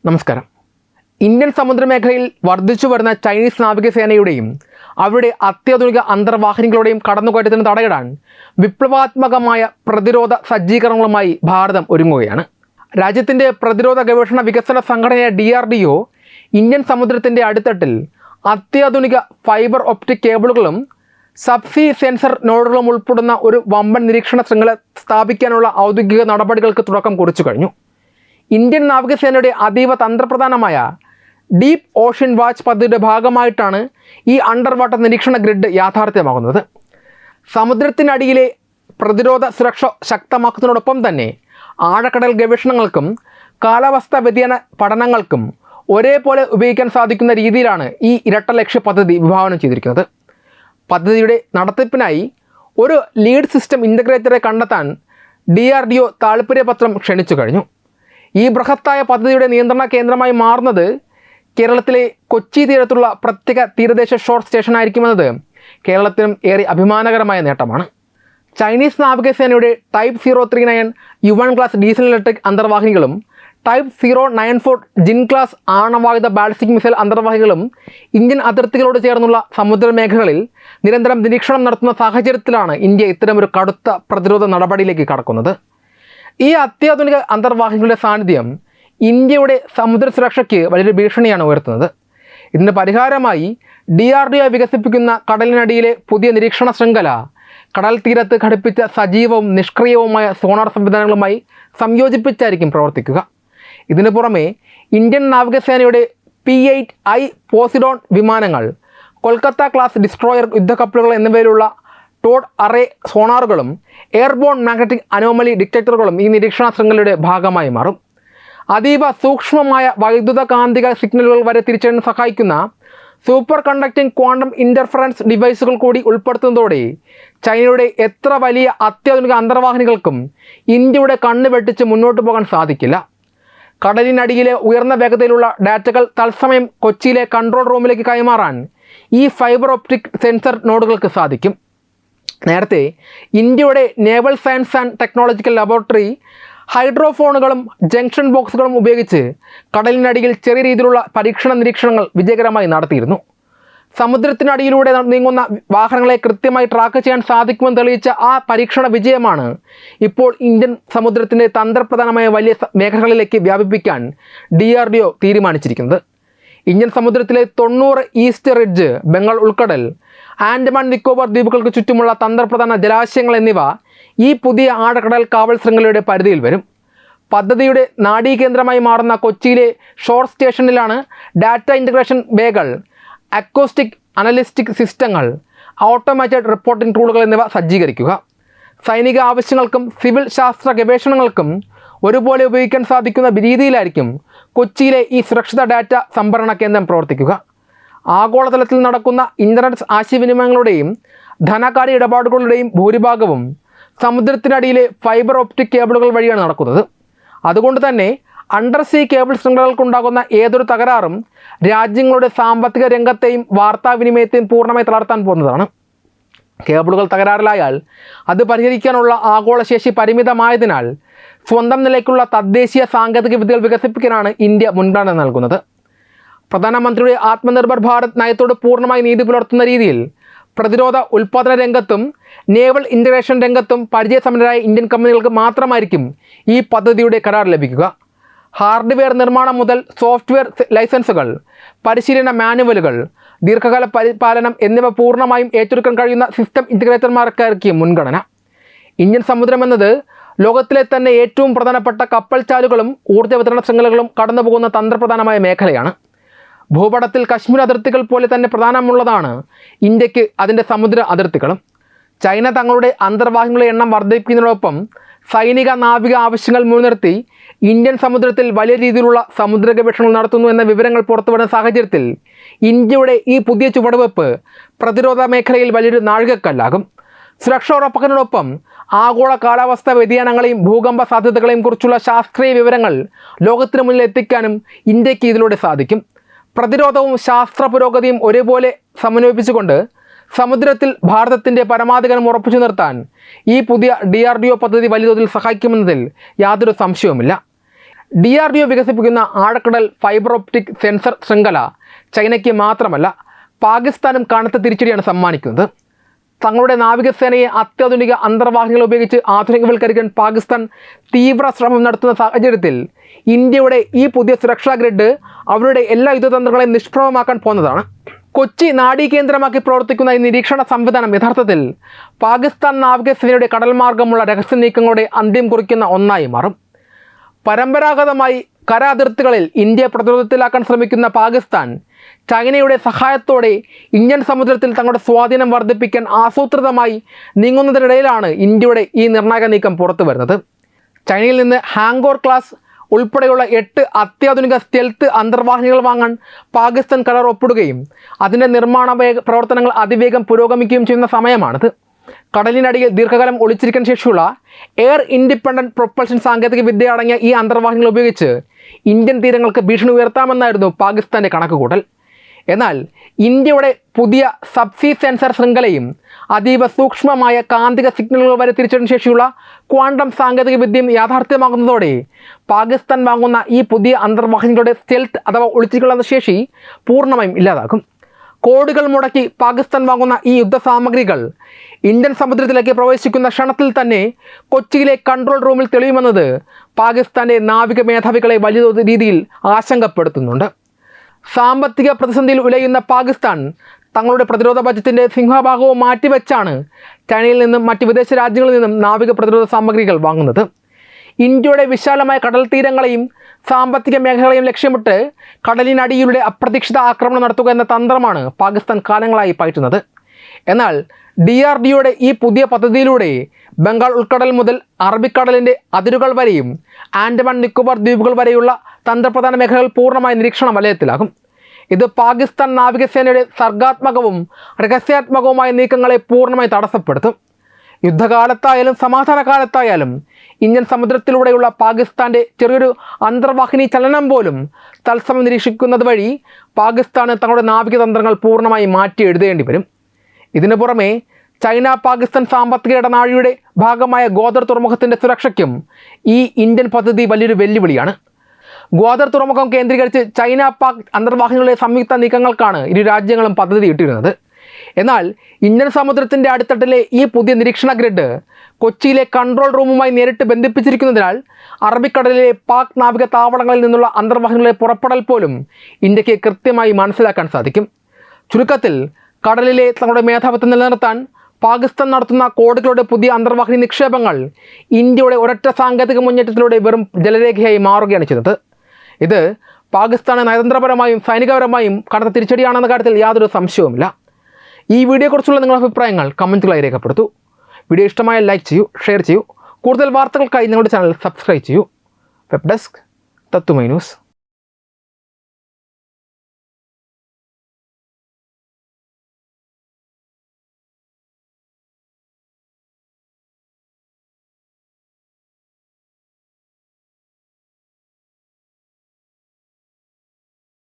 നമസ്കാരം. ഇന്ത്യൻ സമുദ്രമേഖലയിൽ വർദ്ധിച്ചു വരുന്ന ചൈനീസ് നാവികസേനയുടെയും അവരുടെ അത്യാധുനിക അന്തർവാഹിനികളുടെയും കടന്നുകയറ്റത്തിന് തടയിടാൻ വിപ്ലവാത്മകമായ പ്രതിരോധ സജ്ജീകരണങ്ങളുമായി ഭാരതം ഒരുങ്ങുകയാണ്. രാജ്യത്തിൻ്റെ പ്രതിരോധ ഗവേഷണ വികസന സംഘടനയായ DRDO ഇന്ത്യൻ സമുദ്രത്തിൻ്റെ അടിത്തട്ടിൽ അത്യാധുനിക ഫൈബർ ഒപ്റ്റിക് കേബിളുകളും സബ്സീ സെൻസർ നോഡുകളും ഉൾപ്പെടുന്ന ഒരു വമ്പൻ നിരീക്ഷണ ശൃംഖല സ്ഥാപിക്കാനുള്ള ഔദ്യോഗിക നടപടികൾക്ക് തുടക്കം കുറിച്ചു കഴിഞ്ഞു. ഇന്ത്യൻ നാവികസേനയുടെ അതീവ തന്ത്രപ്രധാനമായ ഡീപ്പ് ഓഷ്യൻ വാച്ച് പദ്ധതിയുടെ ഭാഗമായിട്ടാണ് ഈ അണ്ടർ വാട്ടർ നിരീക്ഷണ ഗ്രിഡ് യാഥാർത്ഥ്യമാകുന്നത്. സമുദ്രത്തിനടിയിലെ പ്രതിരോധ സുരക്ഷ ശക്തമാക്കുന്നതിനോടൊപ്പം തന്നെ ആഴക്കടൽ ഗവേഷണങ്ങൾക്കും കാലാവസ്ഥാ വ്യതിയാന പഠനങ്ങൾക്കും ഒരേപോലെ ഉപയോഗിക്കാൻ സാധിക്കുന്ന രീതിയിലാണ് ഈ ഇരട്ട ലക്ഷ്യ പദ്ധതി വിഭാവനം ചെയ്തിരിക്കുന്നത്. പദ്ധതിയുടെ നടത്തിപ്പിനായി ഒരു ലീഡ് സിസ്റ്റം ഇൻ്റഗ്രേറ്ററെ കണ്ടെത്താൻ DRDO താൽപ്പര്യപത്രം ക്ഷണിച്ചു കഴിഞ്ഞു. ഈ ബൃഹത്തായ പദ്ധതിയുടെ നിയന്ത്രണ കേന്ദ്രമായി മാറുന്നത് കേരളത്തിലെ കൊച്ചി തീരത്തുള്ള പ്രത്യേക തീരദേശ ഷോർ സ്റ്റേഷനായിരിക്കുമെന്നത് കേരളത്തിനും ഏറെ അഭിമാനകരമായ നേട്ടമാണ്. ചൈനീസ് നാവികസേനയുടെ type 039 U1 class diesel electric അന്തർവാഹിനികളും ടൈപ്പ് 094 ജിൻ ക്ലാസ് ആണവായുധ ബാലിസ്റ്റിക് മിസൈൽ അന്തർവാഹിനികളും ഇന്ത്യൻ അതിർത്തികളോട് ചേർന്നുള്ള സമുദ്രമേഖലകളിൽ നിരന്തരം നിരീക്ഷണം നടത്തുന്ന സാഹചര്യത്തിലാണ് ഇന്ത്യ ഇത്തരമൊരു കടുത്ത പ്രതിരോധ നടപടിയിലേക്ക് കടക്കുന്നത്. ഈ അത്യാധുനിക അന്തർവാഹിനികളുടെ സാന്നിധ്യം ഇന്ത്യയുടെ സമുദ്ര സുരക്ഷയ്ക്ക് വലിയൊരു ഭീഷണിയാണ് ഉയർത്തുന്നത്. ഇതിന് പരിഹാരമായി DRDO വികസിപ്പിക്കുന്ന കടലിനടിയിലെ പുതിയ നിരീക്ഷണ ശൃംഖല കടൽ തീരത്ത് ഘടിപ്പിച്ച സജീവവും നിഷ്ക്രിയവുമായ സോണാർ സംവിധാനങ്ങളുമായി സംയോജിപ്പിച്ചായിരിക്കും പ്രവർത്തിക്കുക. ഇതിനു പുറമെ ഇന്ത്യൻ നാവികസേനയുടെ P-8I പോസിഡോൺ വിമാനങ്ങൾ, കൊൽക്കത്ത ക്ലാസ് ഡിസ്ട്രോയർ യുദ്ധക്കപ്പലുകൾ എന്നിവയിലുള്ള ടോഡ് അറേ സോണാറുകളും എയർബോൺ മാഗ്നറ്റിക് അനോമലി ഡിറ്റക്ടറുകളും ഈ നിരീക്ഷണ ശൃംഖലയുടെ ഭാഗമായി മാറും. അതീവ സൂക്ഷ്മമായ വൈദ്യുത കാന്തിക സിഗ്നലുകൾ വരെ തിരിച്ചറിയാൻ സഹായിക്കുന്ന സൂപ്പർ കണ്ടക്റ്റിംഗ് ക്വാണ്ടം ഇൻ്റർഫറൻസ് ഡിവൈസുകൾ കൂടി ഉൾപ്പെടുത്തുന്നതോടെ ചൈനയുടെ എത്ര വലിയ അത്യാധുനിക അന്തർവാഹിനികൾക്കും ഇന്ത്യയുടെ കണ്ണ് വെട്ടിച്ച് മുന്നോട്ട് പോകാൻ സാധിക്കില്ല. കടലിനടിയിലെ ഉയർന്ന വേഗതയിലുള്ള ഡാറ്റകൾ തത്സമയം കൊച്ചിയിലെ കൺട്രോൾ റൂമിലേക്ക് കൈമാറാൻ ഈ ഫൈബർ ഒപ്റ്റിക് സെൻസർ നോഡുകൾക്ക് സാധിക്കും. നേരത്തെ ഇന്ത്യയുടെ naval science and technological laboratory ഹൈഡ്രോഫോണുകളും ജംഗ്ഷൻ ബോക്സുകളും ഉപയോഗിച്ച് കടലിനടിയിൽ ചെറിയ രീതിയിലുള്ള പരീക്ഷണ നിരീക്ഷണങ്ങൾ വിജയകരമായി നടത്തിയിരുന്നു. സമുദ്രത്തിനടിയിലൂടെ നീങ്ങുന്ന വാഹനങ്ങളെ കൃത്യമായി ട്രാക്ക് ചെയ്യാൻ സാധിക്കുമെന്ന് തെളിയിച്ച ആ പരീക്ഷണ വിജയമാണ് ഇപ്പോൾ ഇന്ത്യൻ സമുദ്രത്തിൻ്റെ തന്ത്രപ്രധാനമായ വലിയ മേഖലകളിലേക്ക് വ്യാപിപ്പിക്കാൻ DRDO തീരുമാനിച്ചിരിക്കുന്നത്. ഇന്ത്യൻ സമുദ്രത്തിലെ 90 ഈസ്റ്റ് റിഡ്ജ്, ബംഗാൾ ഉൾക്കടൽ, ആൻഡമാൻ നിക്കോബാർ ദ്വീപുകൾക്ക് ചുറ്റുമുള്ള തന്ത്രപ്രധാന ജലാശയങ്ങൾ എന്നിവ ഈ പുതിയ ആഴക്കടൽ കാവൽ ശൃംഖലയുടെ പരിധിയിൽ വരും. പദ്ധതിയുടെ നാഡീകേന്ദ്രമായി മാറുന്ന കൊച്ചിയിലെ ഷോർ സ്റ്റേഷനിലാണ് ഡാറ്റ ഇൻ്റഗ്രേഷൻ ബേകൾ, അക്കോസ്റ്റിക് അനലിസ്റ്റിക് സിസ്റ്റങ്ങൾ, ഓട്ടോമാറ്റഡ് റിപ്പോർട്ടിംഗ് ടൂളുകൾ എന്നിവ സജ്ജീകരിക്കുക. സൈനിക ആവശ്യങ്ങൾക്കും സിവിൽ ശാസ്ത്ര ഗവേഷണങ്ങൾക്കും ഒരുപോലെ ഉപയോഗിക്കാൻ സാധിക്കുന്ന രീതിയിലായിരിക്കും കൊച്ചിയിലെ ഈ സുരക്ഷിത ഡാറ്റ സംഭരണ കേന്ദ്രം പ്രവർത്തിക്കുക. ആഗോളതലത്തിൽ നടക്കുന്ന ഇൻ്റർനെറ്റ് ആശയവിനിമയങ്ങളുടെയും ധനകാര്യ ഇടപാടുകളുടെയും ഭൂരിഭാഗവും സമുദ്രത്തിനടിയിലെ ഫൈബർ ഒപ്റ്റിക് കേബിളുകൾ വഴിയാണ് നടക്കുന്നത്. അതുകൊണ്ട് തന്നെ അണ്ടർസീ കേബിൾ ശൃംഖലകൾക്കുണ്ടാകുന്ന ഏതൊരു തകരാറും രാജ്യങ്ങളുടെ സാമ്പത്തിക രംഗത്തെയും വാർത്താവിനിമയത്തെയും പൂർണ്ണമായി തളർത്താൻ പോകുന്നതാണ്. കേബിളുകൾ തകരാറിലായാൽ അത് പരിഹരിക്കാനുള്ള ആഗോളശേഷി പരിമിതമായതിനാൽ സ്വന്തം നിലയ്ക്കുള്ള തദ്ദേശീയ സാങ്കേതിക വിദ്യകൾ വികസിപ്പിക്കാനാണ് ഇന്ത്യ മുൻഗണന നൽകുന്നത്. പ്രധാനമന്ത്രിയുടെ ആത്മനിർഭർ ഭാരത് നയത്തോട് പൂർണ്ണമായി നീതി പുലർത്തുന്ന രീതിയിൽ പ്രതിരോധ ഉൽപ്പാദന രംഗത്തും നേവൽ ഇൻ്റഗ്രേഷൻ രംഗത്തും പരിചയസമ്പന്നരായ ഇന്ത്യൻ കമ്പനികൾക്ക് മാത്രമായിരിക്കും ഈ പദ്ധതിയുടെ കരാർ ലഭിക്കുക. ഹാർഡ്വെയർ നിർമ്മാണം മുതൽ സോഫ്റ്റ്വെയർ ലൈസൻസുകൾ, പരിശീലന മാനുവലുകൾ, ദീർഘകാല പരിപാലനം എന്നിവ പൂർണ്ണമായും ഏറ്റെടുക്കാൻ കഴിയുന്ന സിസ്റ്റം ഇൻ്റഗ്രേറ്റർമാർക്കായിരിക്കും മുൻഗണന. ഇന്ത്യൻ സമുദ്രം എന്നത് ലോകത്തിലെ തന്നെ ഏറ്റവും പ്രധാനപ്പെട്ട കപ്പൽ ചാലുകളും ഊർജ്ജ വിതരണ ശൃംഖലകളും കടന്നുപോകുന്ന തന്ത്രപ്രധാനമായ മേഖലയാണ്. ഭൂപടത്തിൽ കശ്മീർ അതിർത്തികൾ പോലെ തന്നെ പ്രധാനമുള്ളതാണ് ഇന്ത്യക്ക് അതിൻ്റെ സമുദ്ര അതിർത്തികളും. ചൈന തങ്ങളുടെ അന്തർവാഹിനികളുടെ എണ്ണം വർദ്ധിപ്പിക്കുന്നതിനോടൊപ്പം സൈനിക നാവിക ആവശ്യങ്ങൾ മുൻനിർത്തി ഇന്ത്യൻ സമുദ്രത്തിൽ വലിയ രീതിയിലുള്ള സമുദ്ര ഗവേഷണങ്ങൾ നടത്തുന്നു എന്ന വിവരങ്ങൾ പുറത്തുവരുന്ന സാഹചര്യത്തിൽ ഇന്ത്യയുടെ ഈ പുതിയ ചുവടുവെപ്പ് പ്രതിരോധ മേഖലയിൽ വലിയൊരു നാഴികക്കല്ലാകും. സുരക്ഷ ഉറപ്പാക്കുന്നതിനോടൊപ്പം ആഗോള കാലാവസ്ഥാ വ്യതിയാനങ്ങളെയും ഭൂകമ്പ സാധ്യതകളെയും കുറിച്ചുള്ള ശാസ്ത്രീയ വിവരങ്ങൾ ലോകത്തിന് മുന്നിൽ എത്തിക്കാനും ഇന്ത്യക്ക് ഇതിലൂടെ സാധിക്കും. പ്രതിരോധവും ശാസ്ത്ര പുരോഗതിയും ഒരേപോലെ സമന്വയിപ്പിച്ചുകൊണ്ട് സമുദ്രത്തിൽ ഭാരതത്തിൻ്റെ പരമാധികാരം ഉറപ്പിച്ചു നിർത്താൻ ഈ പുതിയ DRDO പദ്ധതി വലിയ തോതിൽ സഹായിക്കുമെന്നതിൽ യാതൊരു സംശയവുമില്ല. DRDO വികസിപ്പിക്കുന്ന ആഴക്കടൽ ഫൈബർ ഒപ്റ്റിക് സെൻസർ ശൃംഖല ചൈനയ്ക്ക് മാത്രമല്ല പാകിസ്ഥാനും കനത്ത തിരിച്ചടിയാണ് സമ്മാനിക്കുന്നത്. തങ്ങളുടെ നാവികസേനയെ അത്യാധുനിക അന്തർവാഹിനികൾ ഉപയോഗിച്ച് ആധുനികവൽക്കരിക്കാൻ പാകിസ്ഥാൻ തീവ്ര ശ്രമം നടത്തുന്ന സാഹചര്യത്തിൽ ഇന്ത്യയുടെ ഈ പുതിയ സുരക്ഷാ ഗ്രിഡ് അവരുടെ എല്ലാ യുദ്ധതന്ത്രങ്ങളെയും നിഷ്പ്രഭമാക്കാൻ പോകുന്നതാണ്. കൊച്ചി നാഡീകേന്ദ്രമാക്കി പ്രവർത്തിക്കുന്ന ഈ നിരീക്ഷണ സംവിധാനം യഥാർത്ഥത്തിൽ പാകിസ്ഥാൻ നാവികസേനയുടെ കടൽമാർഗമുള്ള രഹസ്യ നീക്കങ്ങളുടെ അന്ത്യം കുറിക്കുന്ന ഒന്നായി മാറും. പരമ്പരാഗതമായി കര അതിർത്തികളിൽ ഇന്ത്യയെ പ്രതിരോധത്തിലാക്കാൻ ശ്രമിക്കുന്ന പാകിസ്ഥാൻ ചൈനയുടെ സഹായത്തോടെ ഇന്ത്യൻ സമുദ്രത്തിൽ തങ്ങളുടെ സ്വാധീനം വർദ്ധിപ്പിക്കാൻ ആസൂത്രിതമായി നീങ്ങുന്നതിനിടയിലാണ് ഇന്ത്യയുടെ ഈ നിർണായക നീക്കം പുറത്തു വരുന്നത്. ചൈനയിൽ നിന്ന് ഹാങ്കോർ ക്ലാസ് ഉൾപ്പെടെയുള്ള 8 അത്യാധുനിക സ്റ്റെൽത്ത് അന്തർവാഹിനികൾ വാങ്ങാൻ പാകിസ്ഥാൻ കരാർ ഒപ്പിടുകയും അതിൻ്റെ നിർമ്മാണ പ്രവർത്തനങ്ങൾ അതിവേഗം പുരോഗമിക്കുകയും ചെയ്യുന്ന സമയമാണിത്. കടലിനടിയിൽ ദീർഘകാലം ഒളിച്ചിരിക്കാൻ ശേഷിയുള്ള എയർ ഇൻഡിപെൻഡൻറ്റ് പ്രൊപ്പൽഷൻ സാങ്കേതിക വിദ്യ അടങ്ങിയ ഈ അന്തർവാഹിനികൾ ഉപയോഗിച്ച് ഇന്ത്യൻ തീരങ്ങൾക്ക് ഭീഷണി ഉയർത്താമെന്നായിരുന്നു പാകിസ്ഥാൻ്റെ കണക്കുകൂട്ടൽ. എന്നാൽ ഇന്ത്യയുടെ പുതിയ സബ്സീ സെൻസർ ശൃംഖലയും അതീവ സൂക്ഷ്മമായ കാന്തിക സിഗ്നലുകൾ വരെ തിരിച്ചറിയാൻ ശേഷിയുള്ള ക്വാണ്ടം സാങ്കേതിക വിദ്യയും യാഥാർത്ഥ്യമാകുന്നതോടെ പാകിസ്ഥാൻ വാങ്ങുന്ന ഈ പുതിയ അന്തർവാഹിനികളുടെ സ്റ്റെൽത്ത് അഥവാ ഒളിച്ചിരിക്കാനുള്ള ശേഷി പൂർണ്ണമായും ഇല്ലാതാകും. കോടികൾ മുടക്കി പാകിസ്ഥാൻ വാങ്ങുന്ന ഈ യുദ്ധസാമഗ്രികൾ ഇന്ത്യൻ സമുദ്രത്തിലേക്ക് പ്രവേശിക്കുന്ന ക്ഷണത്തിൽ തന്നെ കൊച്ചിയിലെ കൺട്രോൾ റൂമിൽ തെളിയുമെന്നത് പാകിസ്ഥാൻ്റെ നാവിക മേധാവികളെ വലിയ രീതിയിൽ ആശങ്കപ്പെടുത്തുന്നുണ്ട്. സാമ്പത്തിക പ്രതിസന്ധിയിൽ ഉലയുന്ന പാകിസ്ഥാൻ തങ്ങളുടെ പ്രതിരോധ ബജറ്റിൻ്റെ സിംഹഭാഗവും മാറ്റിവെച്ചാണ് ചൈനയിൽ നിന്നും മറ്റ് വിദേശ രാജ്യങ്ങളിൽ നിന്നും നാവിക പ്രതിരോധ സാമഗ്രികൾ വാങ്ങുന്നത്. ഇന്ത്യയുടെ വിശാലമായ കടൽ തീരങ്ങളെയും സാമ്പത്തിക മേഖലകളെയും ലക്ഷ്യമിട്ട് കടലിനടിയിലൂടെ അപ്രതീക്ഷിത ആക്രമണം നടത്തുക എന്ന തന്ത്രമാണ് പാകിസ്ഥാൻ കാലങ്ങളായി പയറ്റുന്നത്. എന്നാൽ DRDOയുടെ ഈ പുതിയ പദ്ധതിയിലൂടെ ബംഗാൾ ഉൾക്കടൽ മുതൽ അറബിക്കടലിൻ്റെ അതിരുകൾ വരെയും ആൻഡമാൻ നിക്കോബാർ ദ്വീപുകൾ വരെയുള്ള തന്ത്രപ്രധാന മേഖലകൾ പൂർണ്ണമായ നിരീക്ഷണ വലയത്തിലാകും. ഇത് പാകിസ്ഥാൻ നാവികസേനയുടെ സർഗാത്മകവും രഹസ്യാത്മകവുമായ നീക്കങ്ങളെ പൂർണ്ണമായി തടസ്സപ്പെടുത്തും. യുദ്ധകാലത്തായാലും സമാധാന കാലത്തായാലും ഇന്ത്യൻ സമുദ്രത്തിലൂടെയുള്ള പാകിസ്ഥാൻ്റെ ചെറിയൊരു അന്തർവാഹിനി ചലനം പോലും തത്സമയം നിരീക്ഷിക്കുന്നത് വഴി പാകിസ്ഥാന് തങ്ങളുടെ നാവിക തന്ത്രങ്ങൾ പൂർണ്ണമായി മാറ്റി എഴുതേണ്ടി വരും. ഇതിനു പുറമെ ചൈന പാകിസ്ഥാൻ സാമ്പത്തിക ഇടനാഴിയുടെ ഭാഗമായ ഗ്വാദർ തുറമുഖത്തിൻ്റെ സുരക്ഷയ്ക്കും ഈ ഇന്ത്യൻ പദ്ധതി വലിയൊരു വെല്ലുവിളിയാണ്. ഗ്വാദർ തുറമുഖം കേന്ദ്രീകരിച്ച് ചൈന പാക് അന്തർവാഹിനികളുടെ സംയുക്ത നീക്കങ്ങൾക്കാണ് ഇരു രാജ്യങ്ങളും പദ്ധതി ഇട്ടിരുന്നത്. എന്നാൽ ഇന്ത്യൻ സമുദ്രത്തിൻ്റെ അടിത്തട്ടിലെ ഈ പുതിയ നിരീക്ഷണ ഗ്രിഡ് കൊച്ചിയിലെ കൺട്രോൾ റൂമുമായി നേരിട്ട് ബന്ധിപ്പിച്ചിരിക്കുന്നതിനാൽ അറബിക്കടലിലെ പാക് നാവിക താവളങ്ങളിൽ നിന്നുള്ള അന്തർവാഹിനികളുടെ പുറപ്പെടൽ പോലും ഇന്ത്യക്ക് കൃത്യമായി മനസ്സിലാക്കാൻ സാധിക്കും. ചുരുക്കത്തിൽ കടലിലെ തങ്ങളുടെ മേധാവിത്വം നിലനിർത്താൻ പാകിസ്ഥാൻ നടത്തുന്ന കോടികളുടെ പുതിയ അന്തർവാഹിനി നിക്ഷേപങ്ങൾ ഇന്ത്യയുടെ ഒരൊറ്റ സാങ്കേതിക മുന്നേറ്റത്തിലൂടെ വെറും ജലരേഖയായി മാറുകയാണ് ചെയ്തത്. ഇത് പാകിസ്ഥാന് നയതന്ത്രപരമായും സൈനികപരമായും കടുത്ത തിരിച്ചടിയാണെന്ന കാര്യത്തിൽ യാതൊരു സംശയവുമില്ല. ഈ വീഡിയോയെക്കുറിച്ചുള്ള നിങ്ങളുടെ അഭിപ്രായങ്ങൾ കമൻറ്റുകളായി രേഖപ്പെടുത്തൂ. വീഡിയോ ഇഷ്ടമായ ലൈക്ക് ചെയ്യൂ, ഷെയർ ചെയ്യൂ. കൂടുതൽ വാർത്തകൾക്കായി ഞങ്ങളുടെ ചാനൽ സബ്സ്ക്രൈബ് ചെയ്യൂ. വെബ് ഡെസ്ക് തത്തുമൈ ന്യൂസ്.